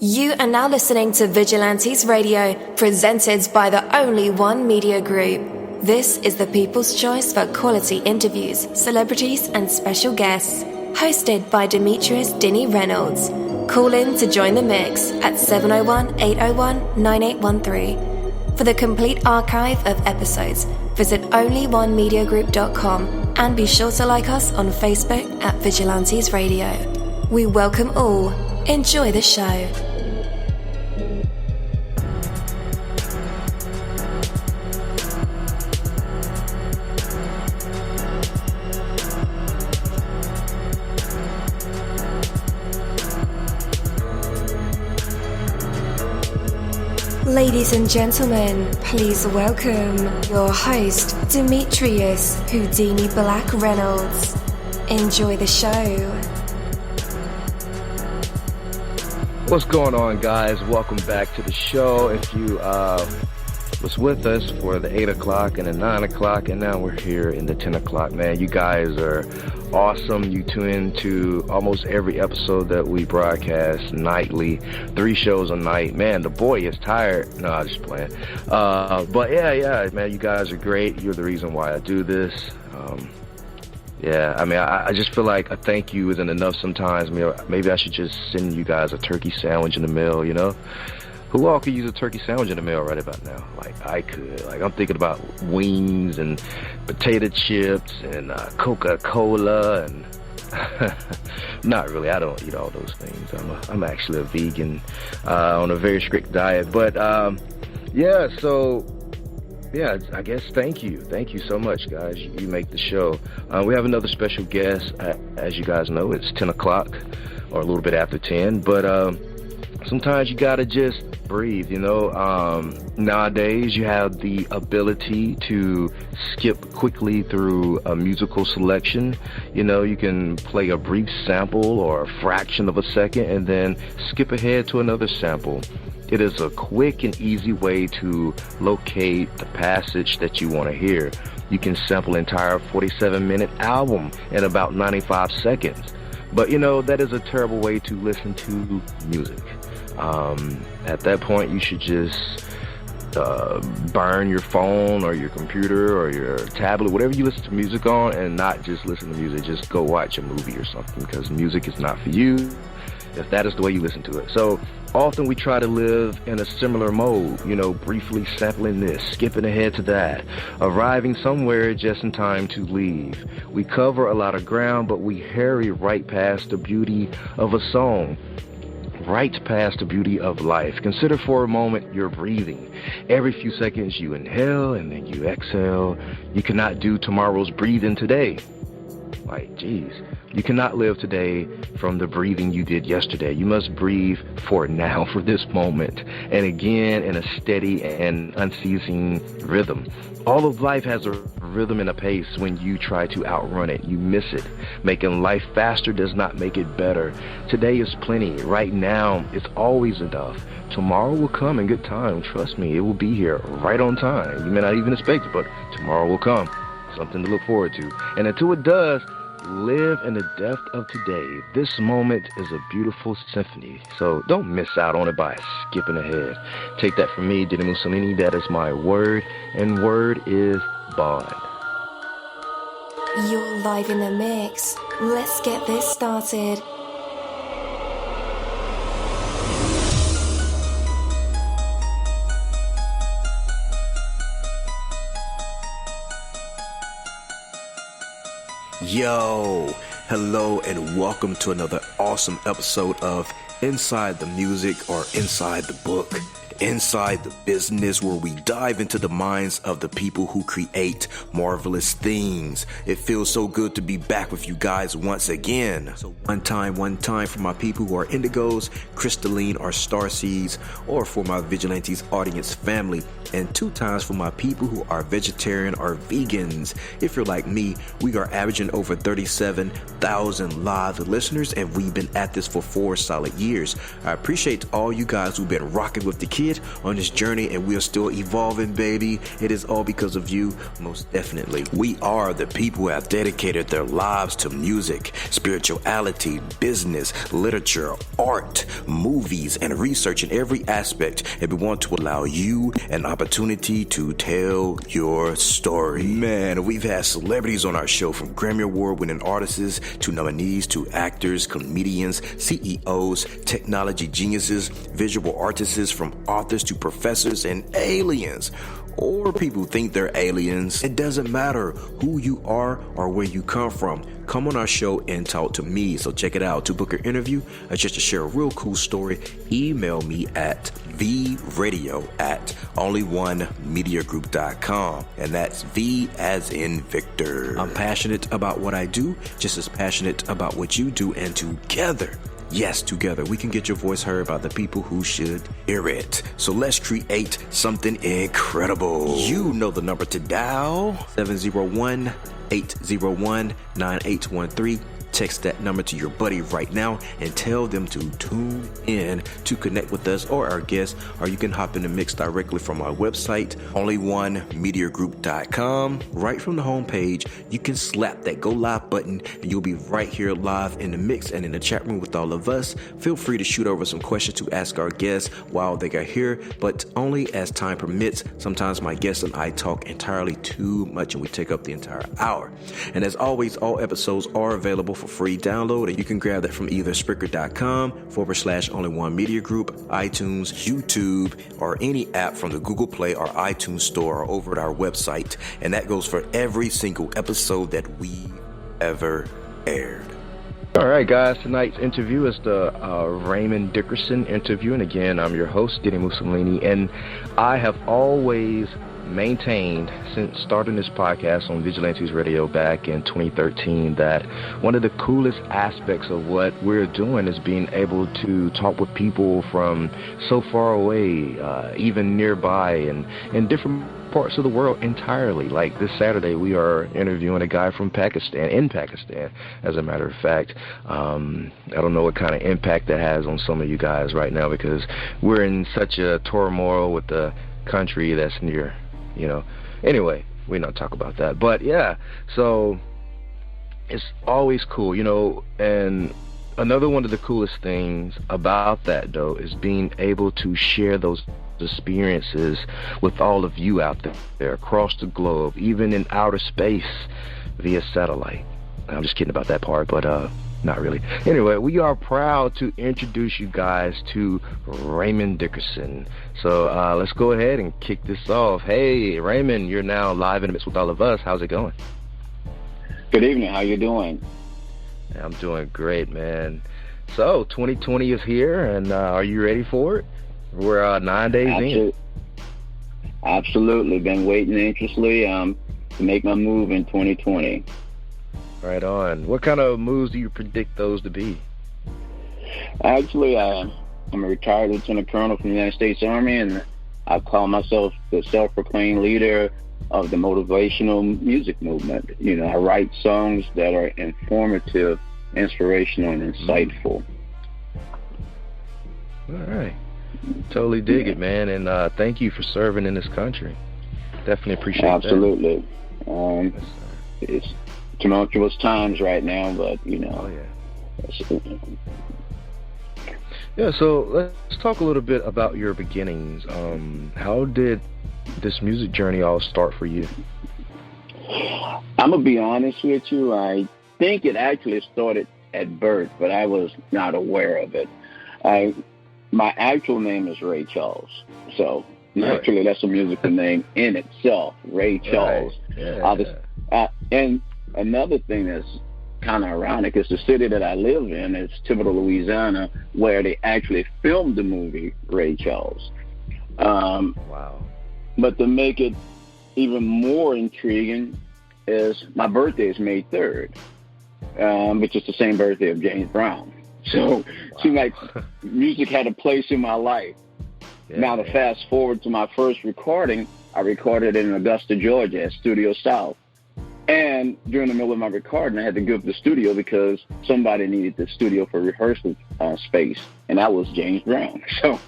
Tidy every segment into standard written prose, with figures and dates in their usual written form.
You are now listening to Vigilantes Radio, presented by the Only One Media Group. This is the people's choice for quality interviews, celebrities and special guests. Hosted by Demetrius Dinny Reynolds. Call in to join the mix at 701-801-9813. For the complete archive of episodes, visit onlyonemediagroup.com and be sure to like us on Facebook at Vigilantes Radio. We welcome all. Enjoy the show. Ladies and gentlemen, please welcome your host, Demetrius Houdini Black Reynolds. Enjoy the show. What's going on, guys? Welcome back to the show. If you was with us for the 8 o'clock and the 9 o'clock, and now we're here in the 10 o'clock, man, you guys are awesome. You tune into almost every episode that we broadcast nightly, 3 shows a night. Man, the boy is tired. No, I'm just playing. But yeah, man, you guys are great. You're the reason why I do this. Yeah, I mean, I just feel like a thank you isn't enough sometimes. I mean, maybe I should just send you guys a turkey sandwich in the mail, you know? Who all could use a turkey sandwich in the mail right about now? Like, I could. Like, I'm thinking about wings and potato chips and Coca-Cola and... Not really. I don't eat all those things. I'm actually a vegan on a very strict diet. But, yeah, so... Yeah, I guess thank you. Thank you so much, guys. You make the show. We have another special guest. As you guys know, it's 10 o'clock or a little bit after 10. But sometimes you got to just breathe, you know. Nowadays, you have the ability to skip quickly through a musical selection. You know, you can play a brief sample or a fraction of a second and then skip ahead to another sample. It is a quick and easy way to locate the passage that you want to hear. You can sample an entire 47-minute album in about 95 seconds. But, you know, that is a terrible way to listen to music. At that point, you should just burn your phone or your computer or your tablet, whatever you listen to music on, and not just listen to music. Just go watch a movie or something, because music is not for you if that is the way you listen to it. So often we try to live in a similar mode, you know, briefly sampling this, skipping ahead to that, arriving somewhere just in time to leave. We cover a lot of ground, but we hurry right past the beauty of a song, right past the beauty of life. Consider for a moment your breathing. Every few seconds you inhale and then you exhale. You cannot do tomorrow's breathing today. Like, geez. You cannot live today from the breathing you did yesterday. You must breathe for now, for this moment, and again in a steady and unceasing rhythm. All of life has a rhythm and a pace. When you try to outrun it, you miss it. Making life faster does not make it better. Today is plenty. Right now, it's always enough. Tomorrow will come in good time. Trust me, it will be here right on time. You may not even expect it, but tomorrow will come. Something to look forward to. And until it does, live in the depth of today. This moment is a beautiful symphony, so don't miss out on it by skipping ahead. Take that from me, dini-mussolini. That is my word, and word is bond. You're live in the mix. Let's get this started. Yo, hello and welcome to another awesome episode of Inside the Music, or Inside the Book, Inside the Business, where we dive into the minds of the people who create marvelous things. It feels so good to be back with you guys once again. So one time for my people who are indigos, crystalline, or starseeds, or for my Vigilantes audience family, and 2 times for my people who are vegetarian or vegans. If you're like me, we are averaging over 37,000 live listeners, and we've been at this for 4 solid years. I appreciate all you guys who've been rocking with the kids period on this journey, and we are still evolving, baby. It is all because of you, most definitely. We are the people who have dedicated their lives to music, spirituality, business, literature, art, movies, and research in every aspect, and we want to allow you an opportunity to tell your story. Man, we've had celebrities on our show, from Grammy Award-winning artists to nominees to actors, comedians, CEOs, technology geniuses, visual artists, from authors to professors and aliens. Or people think they're aliens. It doesn't matter who you are or where you come from. Come on our show and talk to me. So check it out. To book an interview or just to share a real cool story, email me at vradio@onlyonemediagroup.com. And that's V as in Victor. I'm passionate about what I do, just as passionate about what you do, and together, yes, together, we can get your voice heard by the people who should hear it. So let's create something incredible. You know the number to dial, 701-801-9813. Text that number to your buddy right now and tell them to tune in to connect with us or our guests, or you can hop in the mix directly from our website, onlyonemediagroup.com. Right from the homepage, you can slap that go live button and you'll be right here live in the mix and in the chat room with all of us. Feel free to shoot over some questions to ask our guests while they are here, but only as time permits. Sometimes my guests and I talk entirely too much and we take up the entire hour. And as always, all episodes are available for free download, and you can grab that from either Spreaker.com/Only One Media Group, iTunes, YouTube, or any app from the Google Play or iTunes Store, or over at our website. And that goes for every single episode that we ever aired. All right, guys, tonight's interview is the Raymond Dickerson interview. And again, I'm your host, Dini-Mussolini, and I have always maintained since starting this podcast on Vigilantes Radio back in 2013 that one of the coolest aspects of what we're doing is being able to talk with people from so far away, even nearby, and in different parts of the world entirely. Like this Saturday, we are interviewing a guy from Pakistan, as a matter of fact. I don't know what kind of impact that has on some of you guys right now, because we're in such a turmoil with the country that's near, Anyway, we don't talk about that. But yeah, so it's always cool, and another one of the coolest things about that, though, is being able to share those experiences with all of you out there across the globe, even in outer space via satellite. I'm just kidding about that part, but not really. Anyway, we are proud to introduce you guys to Raymond Dickerson. So let's go ahead and kick this off. Hey, Raymond, you're now live in the mix with all of us. How's it going? Good evening. How you doing? I'm doing great, man. So 2020 is here, and are you ready for it? We're 9 days in. Absolutely. Been waiting anxiously to make my move in 2020. Right on. What kind of moves do you predict those to be? Actually, I'm a retired lieutenant colonel from the United States Army, and I call myself the self-proclaimed leader of the motivational music movement. I write songs that are informative, inspirational, and insightful. All right. Totally dig it, man, and thank you for serving in this country. Definitely appreciate that. Absolutely. It's tumultuous times right now, but Oh, yeah. Yeah, so let's talk a little bit about your beginnings. How did this music journey all start for you? I'm gonna be honest with you. I think it actually started at birth, but I was not aware of it. My actual name is Ray Charles, so naturally that's a musical name in itself, Ray Charles. Right. Yeah. And another thing that's kind of ironic is the city that I live in is Thibodaux, Louisiana, where they actually filmed the movie Ray Charles. Wow. But to make it even more intriguing is my birthday is May 3rd, which is the same birthday of James Brown. So it seemed like music had a place in my life. Yeah, now to fast forward to my first recording, I recorded in Augusta, Georgia at Studio South. And during the middle of my recording, I had to give up the studio because somebody needed the studio for rehearsal space, and that was James Brown. So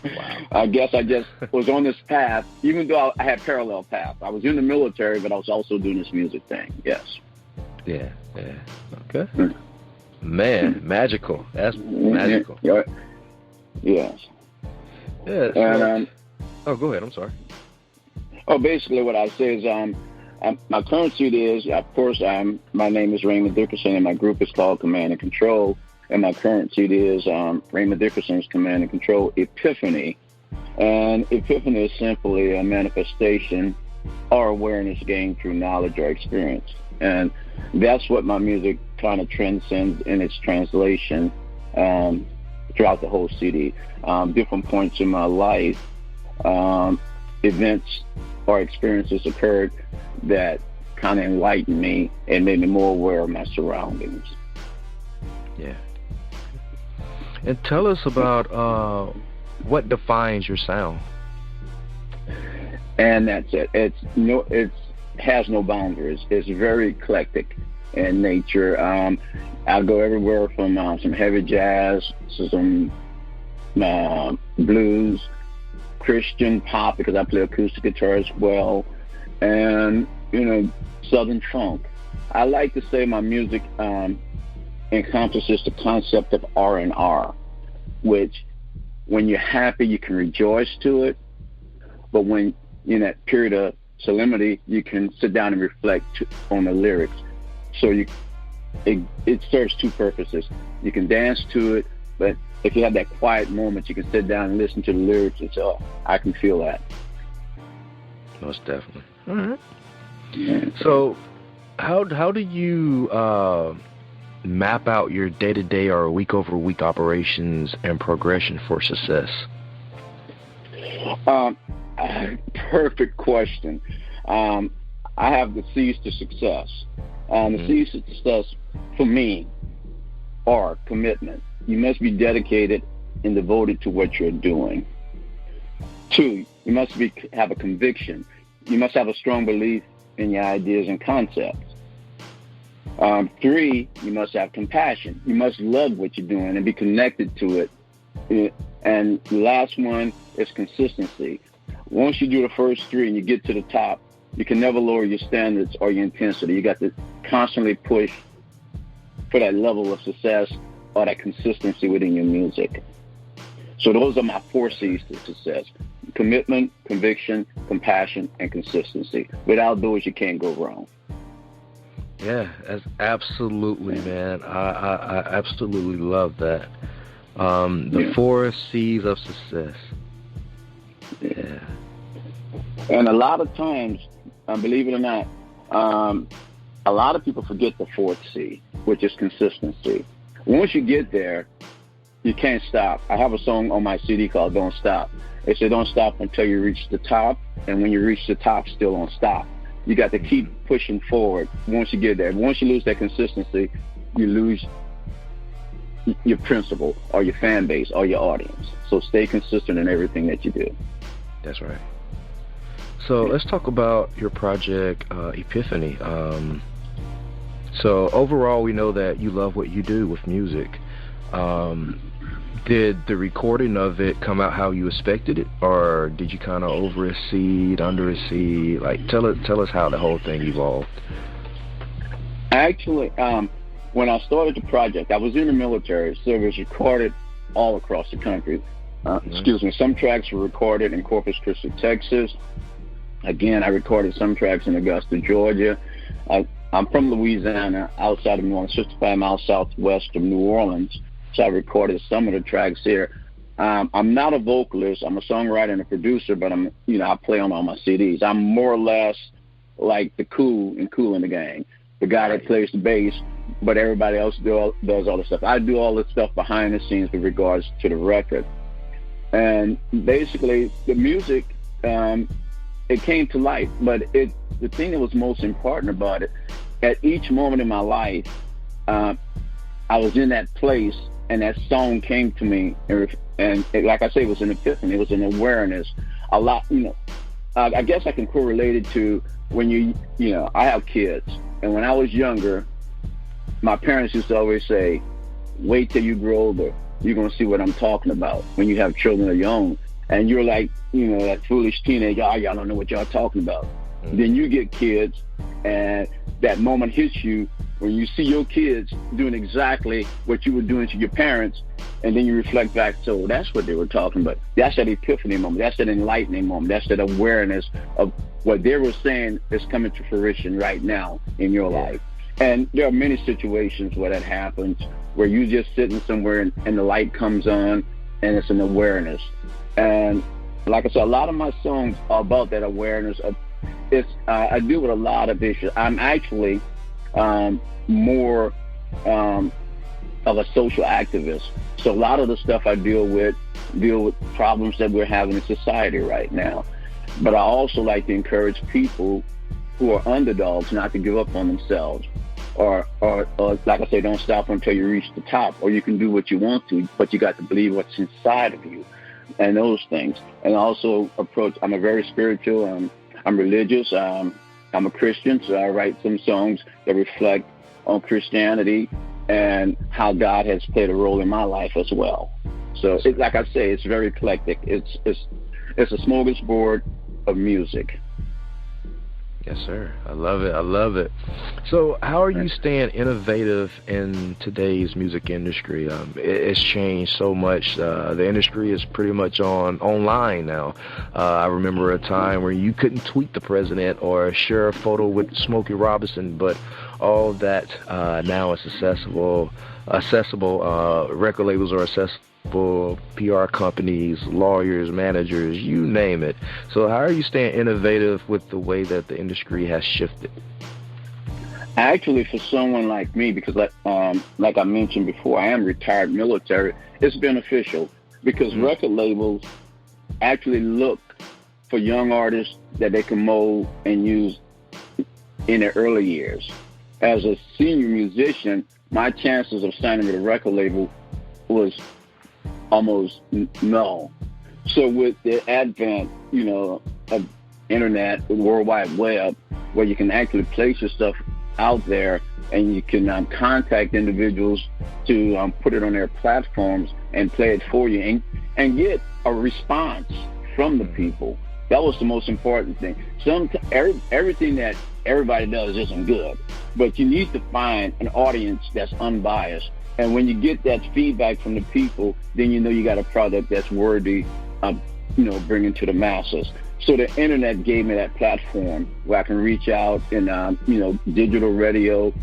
I guess I just was on this path, even though I had parallel paths. I was in the military, but I was also doing this music thing, yes. Yeah. Okay. Man, magical. That's magical. Yeah. Yes. Yeah. And, go ahead. I'm sorry. Basically what I say is my current CD is, of course, my name is Raymond Dickerson, and my group is called Command and Control. And my current CD is Raymond Dickerson's Command and Control Epiphany. And Epiphany is simply a manifestation or awareness gained through knowledge or experience. And that's what my music kind of transcends in its translation throughout the whole CD. Different points in my life, events or experiences occurred that kind of enlightened me and made me more aware of my surroundings. Yeah. And tell us about what defines your sound. And that's it. It has no boundaries. It's very eclectic in nature. I'll go everywhere from some heavy jazz to some blues, Christian pop, because I play acoustic guitar as well, and Southern funk. I like to say my music encompasses the concept of R&R, which when you're happy you can rejoice to it, but when you're in that period of solemnity you can sit down and reflect on the lyrics. So it serves two purposes. You can dance to it, but if you have that quiet moment, you can sit down and listen to the lyrics and say, oh, I can feel that. Most definitely. All right. Yeah. So how do you map out your day-to-day or week-over-week operations and progression for success? Perfect question. I have the C's to success. The C's to success for me are commitment. You must be dedicated and devoted to what you're doing. 2, you must have a conviction. You must have a strong belief in your ideas and concepts. 3, you must have compassion. You must love what you're doing and be connected to it. And the last one is consistency. Once you do the first 3 and you get to the top, you can never lower your standards or your intensity. You got to constantly push for that level of success or that consistency within your music. So those are my 4 C's to success: commitment, conviction, compassion, and consistency. Without those, you can't go wrong. Yeah, that's absolutely, man. I absolutely love that. The 4 C's of success. Yeah. And a lot of times, believe it or not, a lot of people forget the 4th C, which is consistency. Once you get there, you can't stop. I have a song on my CD called Don't Stop. It said don't stop until you reach the top, and when you reach the top, still don't stop. You got to keep pushing forward once you get there. Once you lose that consistency, you lose your principle or your fan base or your audience. So stay consistent in everything that you do. That's right. So let's talk about your project, Epiphany. So overall, we know that you love what you do with music. Did the recording of it come out how you expected it, or did you kind of over-exceed, under-exceed? Like, tell us how the whole thing evolved. Actually, when I started the project, I was in the military, so it was recorded all across the country. Some tracks were recorded in Corpus Christi, Texas. Again, I recorded some tracks in Augusta, Georgia. I'm from Louisiana, outside of New Orleans, 55 miles southwest of New Orleans. So I recorded some of the tracks here. I'm not a vocalist. I'm a songwriter and a producer, but I play on all my CDs. I'm more or less like the Kool in the Gang, the guy that plays the bass, but everybody else does all the stuff. I do all the stuff behind the scenes with regards to the record. And basically, the music, it came to life. But the thing that was most important about it, at each moment in my life, I was in that place, and that song came to me. And like I say, it was an epiphany. It was an awareness. A lot, I guess I can correlate it to when I have kids. And when I was younger, my parents used to always say, wait till you grow older. You're going to see what I'm talking about when you have children of your own. And you're like, that foolish teenager, y'all don't know what y'all talking about. Mm-hmm. Then you get kids, and that moment hits you when you see your kids doing exactly what you were doing to your parents, and then you reflect back, so that's what they were talking about. That's that epiphany moment. That's that enlightening moment. That's that awareness of what they were saying is coming to fruition right now in your life. And there are many situations where that happens, where you just sitting somewhere and the light comes on, and it's an awareness. And like I said, a lot of my songs are about that awareness. I deal with a lot of issues. I'm actually more of a social activist. So a lot of the stuff I deal with problems that we're having in society right now. But I also like to encourage people who are underdogs not to give up on themselves. Or like I say, don't stop until you reach the top. Or you can do what you want to, but you got to believe what's inside of you and those things. And also I'm a very spiritual, I'm religious, I'm a Christian, so I write some songs that reflect on Christianity and how God has played a role in my life as well. So like I say, it's very eclectic. It's a smorgasbord of music. Yes, sir. I love it. I love it. So how are you staying innovative in today's music industry? It's changed so much. The industry is pretty much online now. I remember a time where you couldn't tweet the president or share a photo with Smokey Robinson, but all that now is accessible. Record labels are accessible. PR companies, lawyers, managers, you name it. So how are you staying innovative with the way that the industry has shifted? Actually, for someone like me, because like I mentioned before, I am retired military, it's beneficial because record labels actually look for young artists that they can mold and use in their early years. As a senior musician, my chances of signing with a record label was almost no. So with the advent, of internet, the World Wide Web, where you can actually place your stuff out there and you can contact individuals to put it on their platforms and play it for you and get a response from the people. That was the most important thing. Everything that everybody does isn't good, but you need to find an audience that's unbiased. And when you get that feedback from the people, then you got a product that's worthy of, bringing to the masses. So the internet gave me that platform where I can reach out in, digital radio,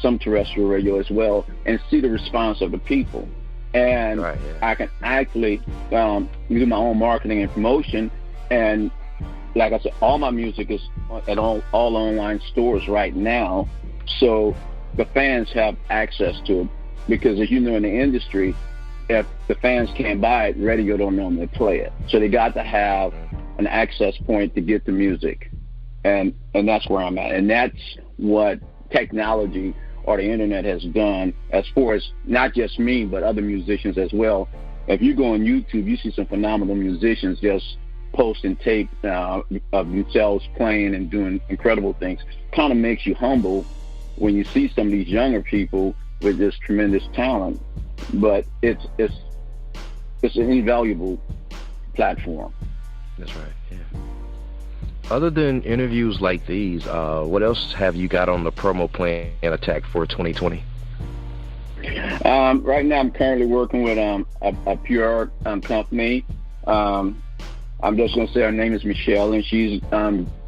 some terrestrial radio as well, and see the response of the people. And I can actually do my own marketing and promotion. And like I said, all my music is at all online stores right now. So the fans have access to it. Because as you know, in the industry, if the fans can't buy it, radio don't normally play it. So they got to have an access point to get the music. And that's where I'm at. And that's what technology or the internet has done as far as not just me, but other musicians as well. If you go on YouTube, you see some phenomenal musicians just posting tape of themselves playing and doing incredible things. Kind of makes you humble when you see some of these younger people with this tremendous talent, but it's an invaluable platform. That's right. Yeah. Other than interviews like these, what else have you got on the promo plan and attack for 2020? Right now, I'm currently working with a PR company. I'm just going to say her name is Michelle, and she's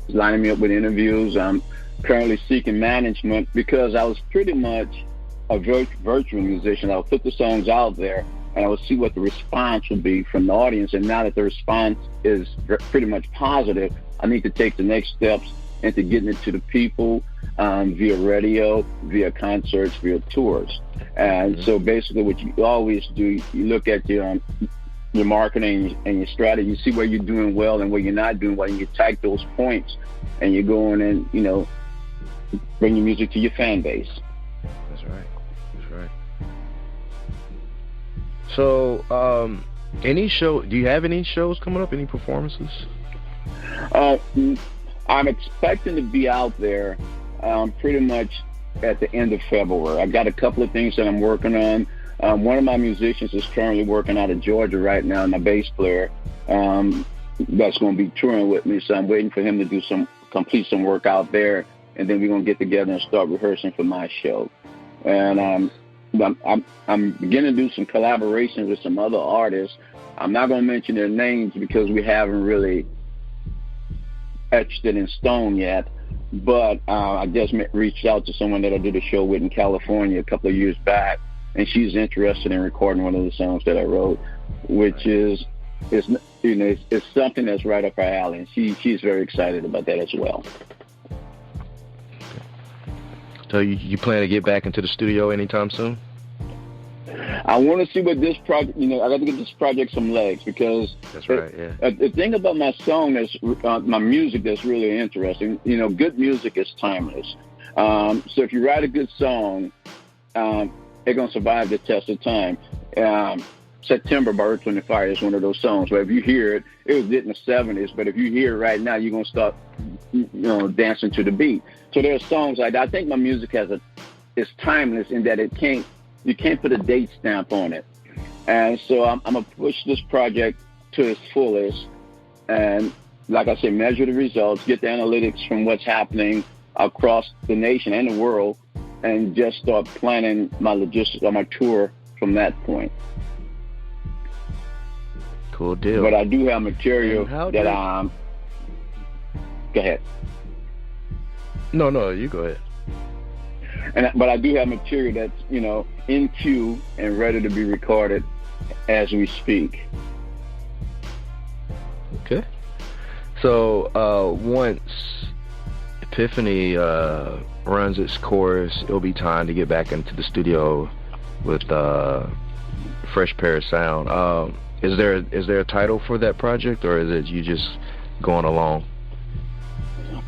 lining me up with interviews. I'm currently seeking management because I was pretty much a virtual musician. I would put the songs out there and I would see what the response would be from the audience. And now that the response is pretty much positive, I need to take the next steps into getting it to the people via radio, via concerts, via tours. And so basically what you always do, you look at your marketing and your strategy, you see where you're doing well and where you're not doing well, and you attack those points and you go in and, bring your music to your fan base. That's right. So, do you have any shows coming up? Any performances? I'm expecting to be out there pretty much at the end of February. I got a couple of things that I'm working on. One of my musicians is currently working out of Georgia right now, my bass player. That's going to be touring with me, so I'm waiting for him to complete some work out there, and then we're going to get together and start rehearsing for my show. And I'm beginning to do some collaborations with some other artists. I'm not going to mention their names because we haven't really etched it in stone yet, but I just reached out to someone that I did a show with in California a couple of years back, and she's interested in recording one of the songs that I wrote, which is it's something that's right up her alley, and she's very excited about that as well. So you plan to get back into the studio anytime soon? I want to see what this project, I got to get this project some legs, because that's right. Yeah. The thing about my song my music that's really interesting. Good music is timeless. So if you write a good song, it's gonna survive the test of time. September by Earth, Wind & Fire is one of those songs where if you hear it, it was hit in the 70s, but if you hear it right now, you're gonna start, dancing to the beat. So there are songs like that. I think my music is timeless in that you can't put a date stamp on it. And so I'm going to push this project to its fullest. And like I said, measure the results, get the analytics from what's happening across the nation and the world, and just start planning my logistics on my tour from that point. Cool deal. But I do have material that go ahead. No, you go ahead. But I do have material that's, in queue and ready to be recorded as we speak. Okay. So once Epiphany runs its course, it'll be time to get back into the studio with fresh pair of sound. Is there a title for that project, or is it you just going along?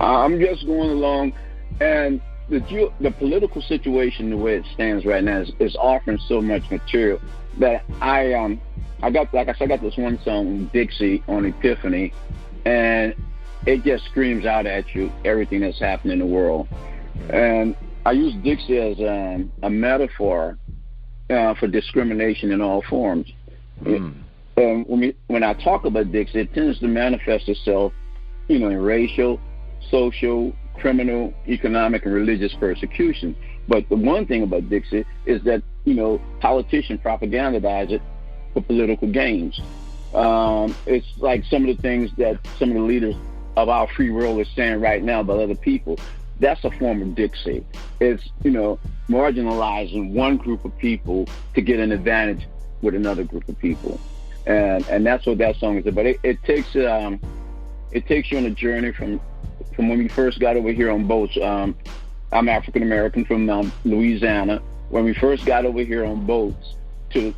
I'm just going along, and the political situation, the way it stands right now, is offering so much material that I got this one song, Dixie, on Epiphany, and it just screams out at you everything that's happening in the world. And I use Dixie as a metaphor for discrimination in all forms. And when I talk about Dixie, it tends to manifest itself, in racial, social, criminal, economic, and religious persecution. But the one thing about Dixie is that, politicians propagandize it for political gains. It's like some of the things that some of the leaders of our free world are saying right now about other people. That's a form of Dixie. It's, marginalizing one group of people to get an advantage with another group of people. And that's what that song is about. It takes you on a journey from when we first got over here on boats. I'm African American from Louisiana. When we first got over here on boats to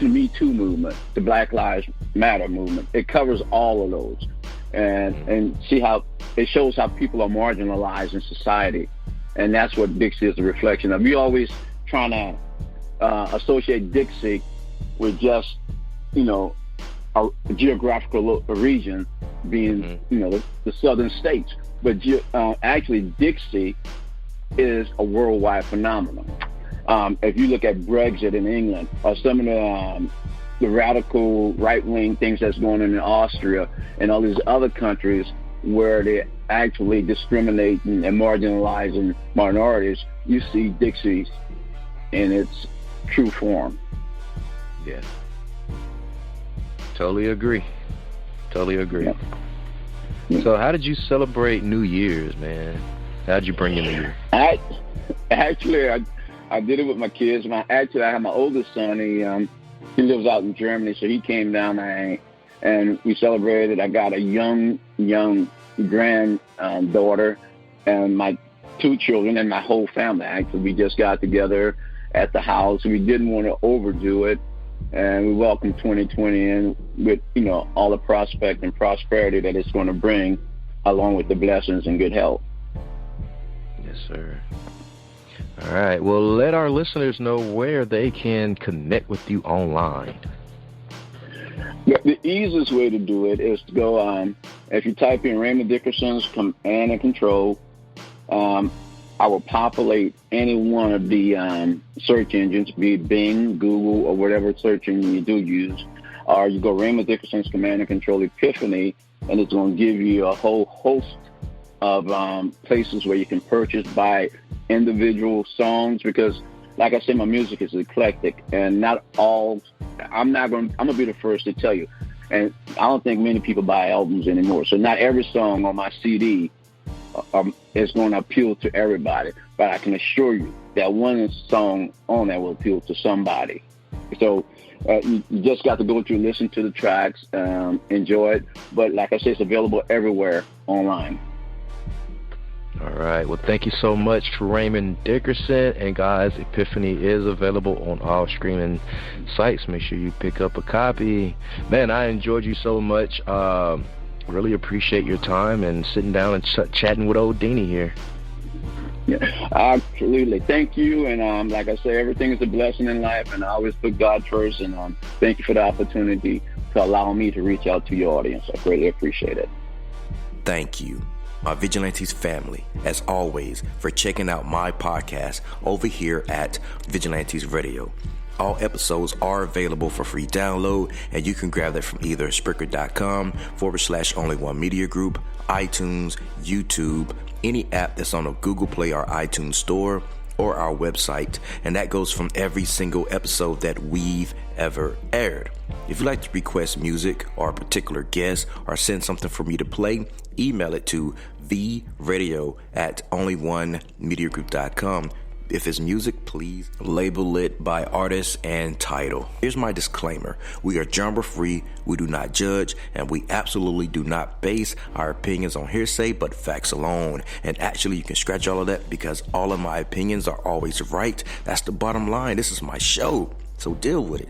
Me Too movement, the Black Lives Matter movement, it covers all of those, and see how it shows how people are marginalized in society, and that's what Dixie is a reflection of. We always trying to associate Dixie with just a geographical region being the southern states, but actually Dixie is a worldwide phenomenon. If you look at Brexit in England, or some of the radical right-wing things that's going on in Austria and all these other countries where they're actually discriminating and marginalizing minorities, you see Dixie in its true form. Yeah. Totally agree. Yeah. So how did you celebrate New Year's, man? How'd you bring in the year? I did it with my kids. I have my oldest son. He lives out in Germany, so he came down and we celebrated. I got a young granddaughter and my 2 children and my whole family. Actually, we just got together at the house. We didn't want to overdo it, and we welcomed 2020 in with all the prospect and prosperity that it's going to bring, along with the blessings and good health. Yes, sir. All right. Well, let our listeners know where they can connect with you online. The easiest way to do it is to go if you type in Raymond Dickerson's Command and Control, I will populate any one of the search engines, be it Bing, Google, or whatever search engine you do use. Or you go Raymond Dickerson's Command and Control Epiphany, and it's going to give you a whole host of places where you can purchase, buy individual songs, because like I said, my music is eclectic, and not all. I'm gonna be the first to tell you, and I don't think many people buy albums anymore. So not every song on my CD is going to appeal to everybody, but I can assure you that one song on there will appeal to somebody. So you just got to go through, listen to the tracks, enjoy it. But like I said, it's available everywhere online. All right. Well, thank you so much to Raymond Dickerson. And guys, Epiphany is available on all streaming sites. Make sure you pick up a copy. Man, I enjoyed you so much. Really appreciate your time and sitting down and chatting with old Dini here. Yeah, absolutely. Thank you. And like I say, everything is a blessing in life, and I always put God first. And thank you for the opportunity to allow me to reach out to your audience. I greatly appreciate it. Thank you, my Vigilantes family, as always, for checking out my podcast over here at Vigilantes Radio. All episodes are available for free download, and you can grab that from either Spreaker.com/only1mediagroup, iTunes, YouTube, any app that's on a Google Play or iTunes store, or our website, and that goes from every single episode that we've ever aired. If you'd like to request music or a particular guest or send something for me to play, email it to vradio@only1mediagroup.com. If it's music, please label it by artist and title. Here's my disclaimer. We are genre free, we do not judge, and we absolutely do not base our opinions on hearsay but facts alone. And actually, you can scratch all of that because all of my opinions are always right. That's the bottom line. This is my show, so deal with it.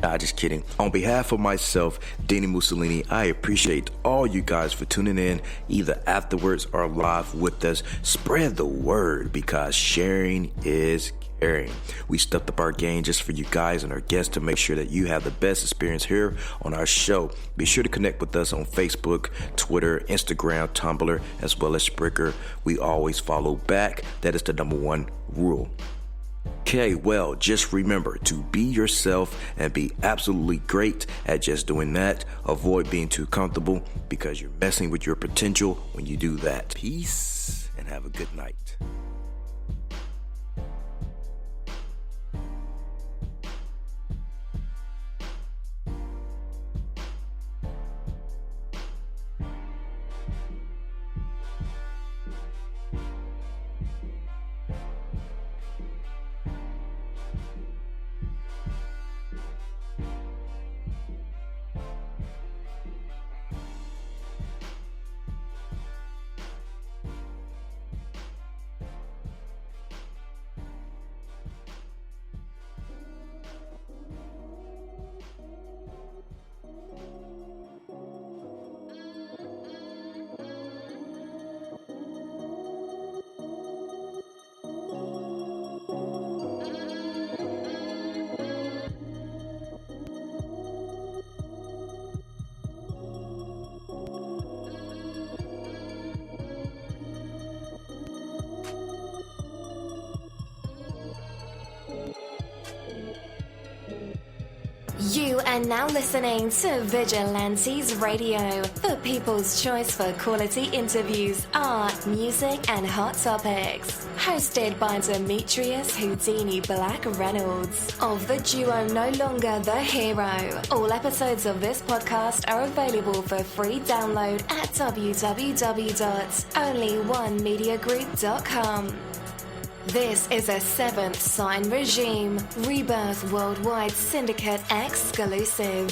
Nah, just kidding. On behalf of myself, Dini-Mussolini, I appreciate all you guys for tuning in, either afterwards or live with us. Spread the word, because sharing is caring. We stepped up our game just for you guys and our guests to make sure that you have the best experience here on our show. Be sure to connect with us on Facebook, Twitter, Instagram, Tumblr, as well as Spreaker. We always follow back. That is the number one rule. Okay, well, just remember to be yourself and be absolutely great at just doing that. Avoid being too comfortable, because you're messing with your potential when you do that. Peace and have a good night. You are now listening to Vigilantes Radio, the people's choice for quality interviews, art, music, and hot topics. Hosted by Demetrius Houdini Black Reynolds of the duo No Longer the Hero. All episodes of this podcast are available for free download at www.onlyonemediagroup.com. This is a Seventh Sign Regime Rebirth Worldwide Syndicate exclusive.